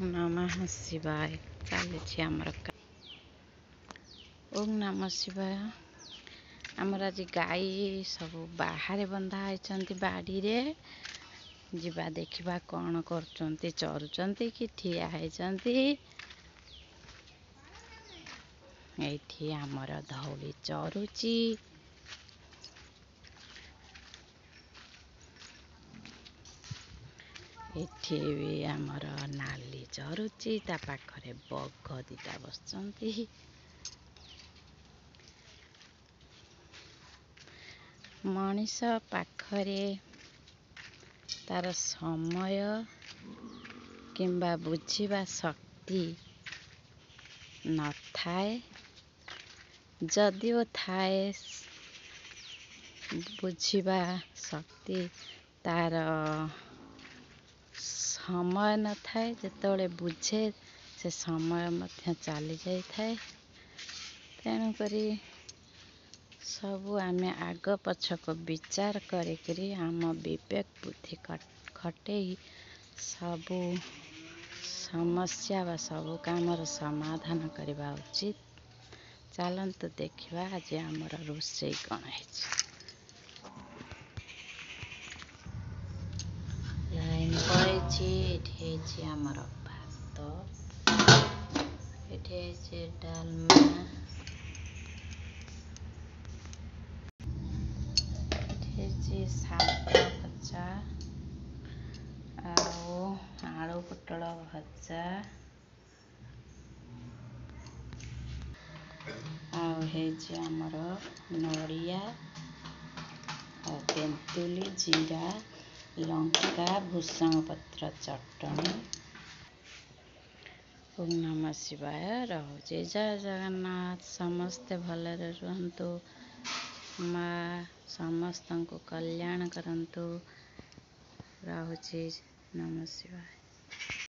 नमः शिवाय चली आमर ओम नमः शिवाय आमर आज गाई सब बाहर बंधा होती बाड़ी रे जीवा देखा कौन कर चरुचंती कि ठिया होती। एठी आमर धौली चरुची एठी भी आमर नाली चरुची ता पाखरे बघ दिटा बसचंती। मनीष पाखरे तार समय किंबा बुझिबा शक्ति न थाए, जदिओ थाए बुझिबा शक्ति तार समय न थाए। जेतोले बुझे से समय मध्य चली जाई थाए। तेणु करी सबू आमे आग पछक विचार करी आम विवेक बुद्धि खटेई सबू समस्या व सबू कामर समाधान करवा उचित। चलतु देखा आज आमर रोषेई कौन है। लाइन पड़ी आमर भात ये डालमा शाग भजा आलू पोटल भजा आमर नड़िया तेंतुली जीरा लंका भूषण पत्र चटनी। ओम नमः शिवाय रहुचे। जय जगन्नाथ। समस्ते भलरे रुहंतु। माँ समस्त को कल्याण करंतु। रहुचे। नमः शिवाय।